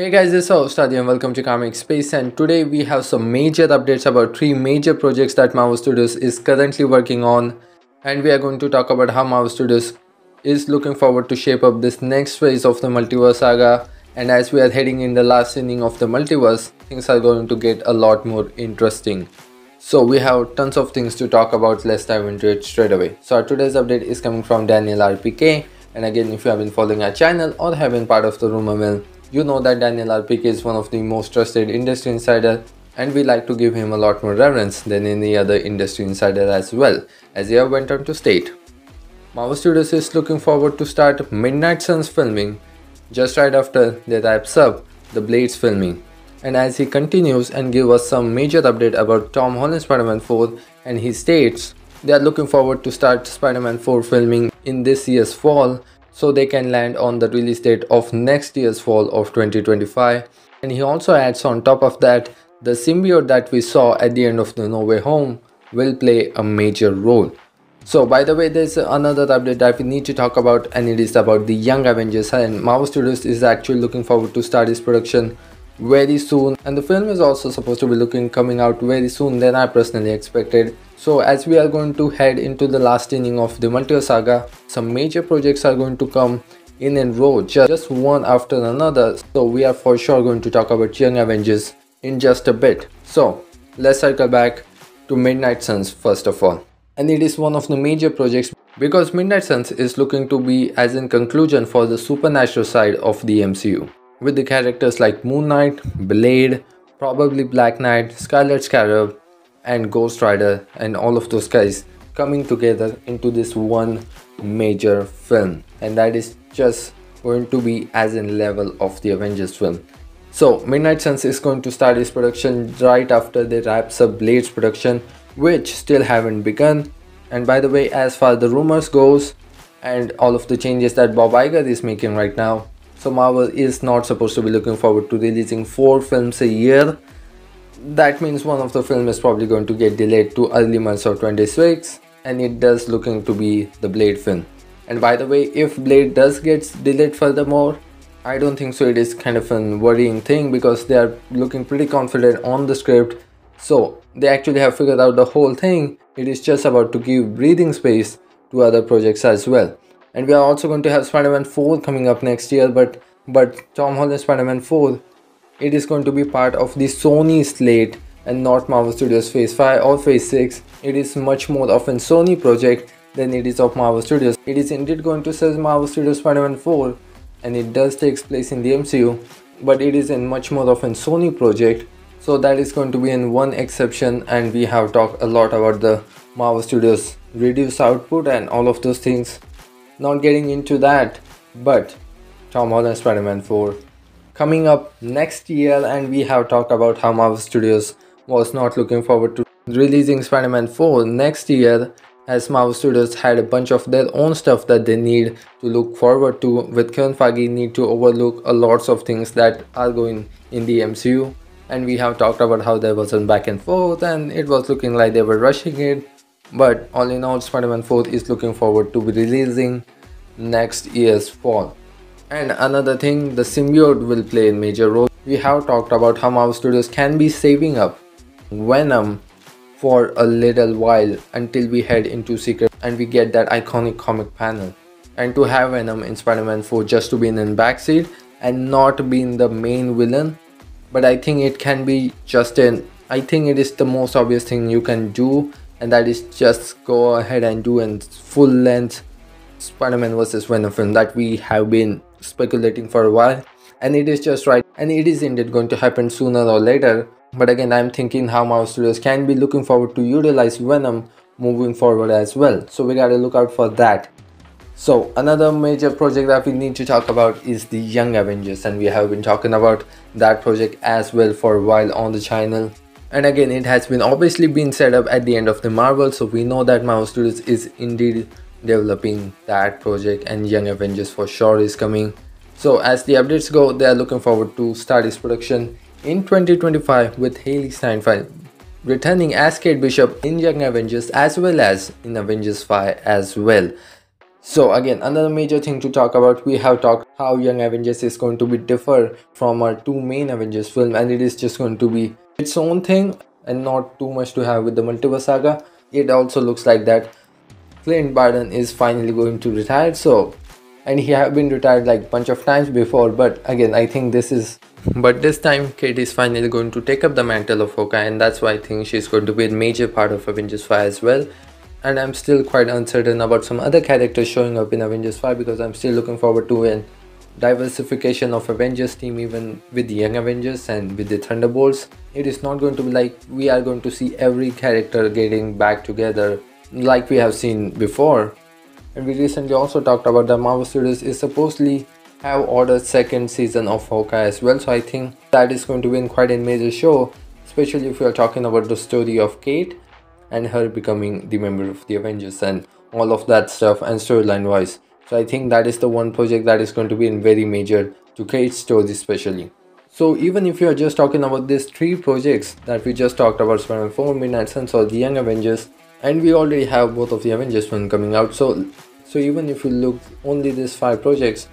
Hey guys, this is host Adi and welcome to Comic Space, and today we have some major updates about 3 major projects that Marvel Studios is currently working on, and we are going to talk about how Marvel Studios is looking forward to shape up this next phase of the multiverse saga. And as we are heading in the last inning of the multiverse, things are going to get a lot more interesting. So we have tons of things to talk about. Let's dive into it straight away. So our today's update is coming from Daniel RPK, and again, if you have been following our channel or have been part of the rumor mill, you know that Daniel RPK is one of the most trusted industry insider, and we like to give him a lot more reverence than any other industry insider as well, as he have went on to state. Marvel Studios is looking forward to start Midnight Suns filming just right after they wraps up the Blades filming. And as he continues and give us some major update about Tom Holland's Spider-Man 4, and he states they are looking forward to start Spider-Man 4 filming in this year's fall, so they can land on the release date of next year's fall of 2025. And he also adds on top of that, the symbiote that we saw at the end of the No Way Home will play a major role. So by the way, there's another update that we need to talk about, and it is about the Young Avengers, and Marvel Studios is actually looking forward to start its production very soon, and the film is also supposed to be coming out very soon than I personally expected. So as we are going to head into the last inning of the multiverse saga, some major projects are going to come in a row, just one after another. So we are for sure going to talk about Young Avengers in just a bit. So let's circle back to Midnight Suns first of all, and it is one of the major projects because Midnight Suns is looking to be as in conclusion for the supernatural side of the MCU, with the characters like Moon Knight, Blade, probably Black Knight, Scarlet Scarab, and Ghost Rider, and all of those guys coming together into this one major film, and that is just going to be as in level of the Avengers film. So Midnight Suns is going to start its production right after they wraps up Blade's production, which still haven't begun. And by the way, as far as the rumors goes and all of the changes that Bob Iger is making right now, so Marvel is not supposed to be looking forward to releasing 4 films a year. That means one of the films is probably going to get delayed to early months of 26, and it does looking to be the Blade film. And by the way, if Blade does get delayed furthermore, I don't think so. It is kind of a worrying thing because they are looking pretty confident on the script. So they actually have figured out the whole thing. It is just about to give breathing space to other projects as well. And we are also going to have Spider-Man 4 coming up next year, but Tom Holland's Spider-Man 4, it is going to be part of the Sony slate and not Marvel Studios Phase 5 or Phase 6. It is much more of a Sony project than it is of Marvel Studios. It is indeed going to say Marvel Studios Spider-Man 4, and it does take place in the MCU, but it is in much more of a Sony project. So that is going to be in one exception, and we have talked a lot about the Marvel Studios reduced output and all of those things. Not getting into that, but Tom Holland's Spider-Man 4 coming up next year, and we have talked about how Marvel Studios was not looking forward to releasing Spider-Man 4 next year, as Marvel Studios had a bunch of their own stuff that they need to look forward to, with Kevin Feige need to overlook a lots of things that are going in the MCU. And we have talked about how there was a back and forth and it was looking like they were rushing it. But all in all, Spider-Man 4 is looking forward to be releasing next year's fall. And another thing, the symbiote will play a major role. We have talked about how Marvel Studios can be saving up Venom for a little while until we head into Secret and we get that iconic comic panel. And to have Venom in Spider-Man 4 just to be in the backseat and not being the main villain. But I think it can be just I think it is the most obvious thing you can do, and that is just go ahead and do a full length Spider-Man vs. Venom film that we have been speculating for a while, and it is just right, and it is indeed going to happen sooner or later. But again, I'm thinking how Marvel Studios can be looking forward to utilize Venom moving forward as well, so we gotta look out for that. So another major project that we need to talk about is the Young Avengers, and we have been talking about that project as well for a while on the channel. And again, it has been obviously been set up at the end of the Marvel, so we know that Marvel Studios is indeed developing that project, and Young Avengers for sure is coming. So as the updates go, they are looking forward to start its production in 2025, with Haley Steinfeld returning as Kate Bishop in Young Avengers as well as in Avengers 5 as well. So again, another major thing to talk about, we have talked how Young Avengers is going to be differ from our two main Avengers film, and it is just going to be its own thing and not too much to have with the multiverse saga. It also looks like that Clint Barton is finally going to retire, so, and he have been retired like bunch of times before, but again I think this time Kate is finally going to take up the mantle of Hawkeye, and that's why I think she's going to be a major part of Avengers 5 as well. And I'm still quite uncertain about some other characters showing up in Avengers 5 because I'm still looking forward to a diversification of Avengers team, even with the Young Avengers and with the Thunderbolts. It is not going to be like we are going to see every character getting back together like we have seen before. And we recently also talked about that Marvel Studios is supposedly have ordered second season of Hawkeye as well, so I think that is going to be quite a major show, especially if we are talking about the story of Kate and her becoming the member of the Avengers and all of that stuff and storyline wise. So I think that is the one project that is going to be in very major to Kate's story especially. So even if you are just talking about these three projects that we just talked about, Spider-Man 4, Midnight Suns or the Young Avengers, and we already have both of the Avengers one coming out, so even if you look only these 5 projects,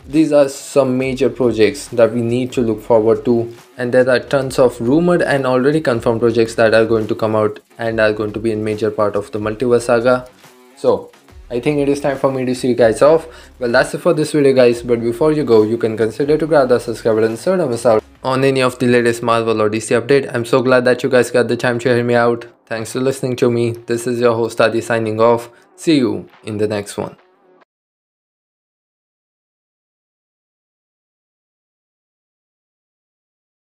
these are some major projects that we need to look forward to, and there are tons of rumored and already confirmed projects that are going to come out and are going to be a major part of the multiverse saga. So I think it is time for me to see you guys off. Well, that's it for this video guys, but before you go, you can consider to grab the subscribe button so don't miss out on any of the latest Marvel or DC update. I'm so glad that you guys got the time to hear me out. Thanks for listening to me. This is your host Adi signing off. See you in the next one.